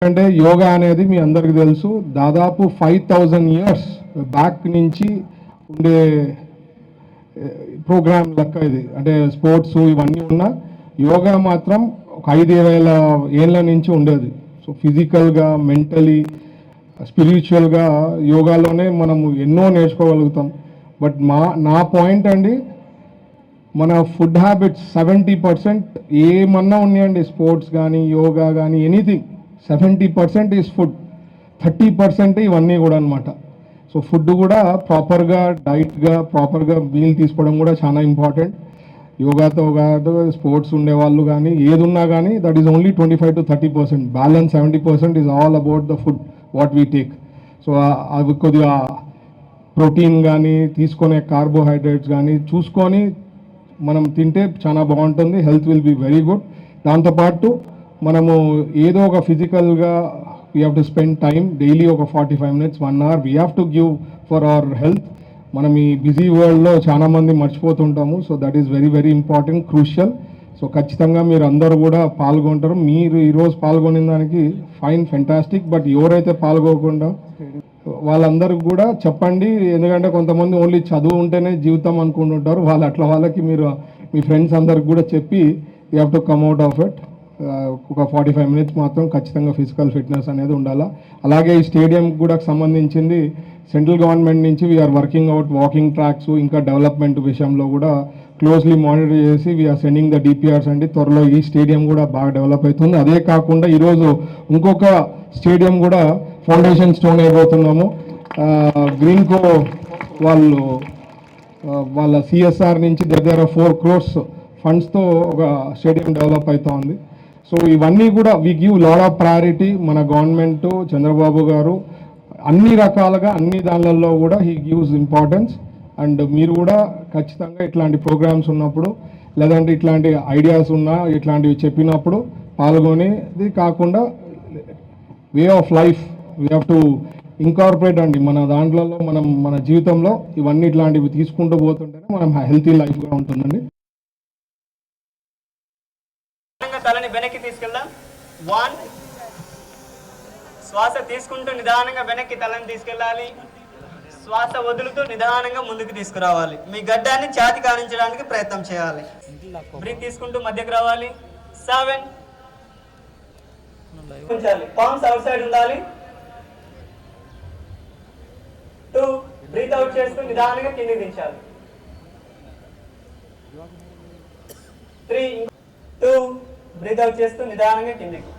అంటే యోగా అనేది మీ అందరికీ తెలుసు దాదాపు 5000 ఇయర్స్ బ్యాక్ నుంచి ఉండే ప్రోగ్రామ్ లెక్క ఇది. అంటే స్పోర్ట్స్ ఇవన్నీ ఉన్నా యోగా మాత్రం ఒక 5000 ఏళ్ళ నుంచి ఉండేది. సో ఫిజికల్గా, మెంటలీ, స్పిరిచువల్గా యోగాలోనే మనము ఎన్నో నేర్చుకోగలుగుతాం. బట్ నా పాయింట్ అండి, మన ఫుడ్ హ్యాబిట్స్ 70% ఏమన్నా ఉన్నాయండి, స్పోర్ట్స్ కానీ యోగా కానీ ఎనీథింగ్ 70% ఈజ్ ఫుడ్, 30% ఇవన్నీ కూడా అనమాట. సో ఫుడ్ కూడా ప్రాపర్గా డైట్గా ప్రాపర్గా మీల్ తీసుకోవడం కూడా చాలా ఇంపార్టెంట్. యోగాతో కాదు స్పోర్ట్స్ ఉండేవాళ్ళు కానీ ఏది ఉన్నా కానీ that is only 25 to 30%. Balance 70% is all about the food what we take. So అవి కొద్దిగా ప్రోటీన్ కానీ తీసుకునే కార్బోహైడ్రేట్స్ కానీ చూసుకొని మనం తింటే చాలా బాగుంటుంది. Health will be very good. దాంతోపాటు మనము ఏదో ఒక ఫిజికల్గా we have to spend time daily ఒక 45 minutes 1 hour we have to give for our health. మనం ఈ బిజీ వరల్డ్లో చాలామంది మర్చిపోతుంటాము. So that is very very important, crucial. సో ఖచ్చితంగా మీరు అందరూ కూడా పాల్గొంటారు. మీరు ఈరోజు పాల్గొనే దానికి ఫైన్, ఫెంటాస్టిక్. బట్ ఎవరైతే పాల్గొకుండా వాళ్ళందరికీ కూడా చెప్పండి. ఎందుకంటే కొంతమంది ఓన్లీ చదువు ఉంటేనే జీవితం అనుకుంటుంటారు. వాళ్ళకి మీరు మీ ఫ్రెండ్స్ అందరికి కూడా చెప్పి you have to come out of it. ఒక 45 minutes మాత్రం ఖచ్చితంగా ఫిజికల్ ఫిట్నెస్ అనేది ఉండాలా. అలాగే ఈ స్టేడియం కూడా సంబంధించింది సెంట్రల్ గవర్నమెంట్ నుంచి we're working out walking tracks, ఇంకా డెవలప్మెంట్ విషయంలో కూడా క్లోజ్లీ మానిటర్ చేసి వీఆర్ సెండింగ్ ద డిపిఆర్స్ అండి. త్వరలో ఈ స్టేడియం కూడా బాగా డెవలప్ అవుతుంది. అదే కాకుండా ఈరోజు ఇంకొక స్టేడియం కూడా ఫౌండేషన్ స్టోన్ అయిపోతున్నాము. గ్రీన్కో వాళ్ళు వాళ్ళ సిఎస్ఆర్ నుంచి దగ్గర 4 crores ఫండ్స్తో ఒక స్టేడియం డెవలప్ అవుతూ ఉంది. సో ఇవన్నీ కూడా we give lot of priority. మన గవర్నమెంట్ చంద్రబాబు గారు అన్ని రకాలుగా అన్ని దానిలలో కూడా హీ గివ్స్ ఇంపార్టెన్స్. అండ్ మీరు కూడా ఖచ్చితంగా ఇట్లాంటి ప్రోగ్రామ్స్ ఉన్నప్పుడు లేదంటే ఇట్లాంటి ఐడియాస్ ఉన్నా ఇట్లాంటివి చెప్పినప్పుడు పాల్గొనేది కాకుండా way of life we have to incorporate అండి. మన దాంట్లో మన జీవితంలో ఇవన్నీ ఇట్లాంటివి తీసుకుంటూ పోతుంటేనే మనం హెల్తీ లైఫ్గా ఉంటుందండి. తలని వెనక్కి తీసుకెళ్దాం. 1 శ్వాస తీసుకుంటూ నిదానంగా వెనక్కి తలని తీసుకెళ్ళాలి. శ్వాస వదులుతూ నిదానంగా ముందుకు తీసుకురావాలి. మీ గడ్డాన్ని ఛాతి కానించడానికి ప్రయత్నం చేయాలి. బ్రీత్ తీసుకుంటూ మధ్యకు రావాలి. 7 ఉంచాలి. పామ్స్ అవుట్ సైడ్ ఉండాలి. 2 బ్రీత్ అవుట్ చేస్తూ నిదానంగా కిందికి దించాలి. 3 2 బ్రీత్ అవుట్ చేస్తూ నిదానంగా కిందికి.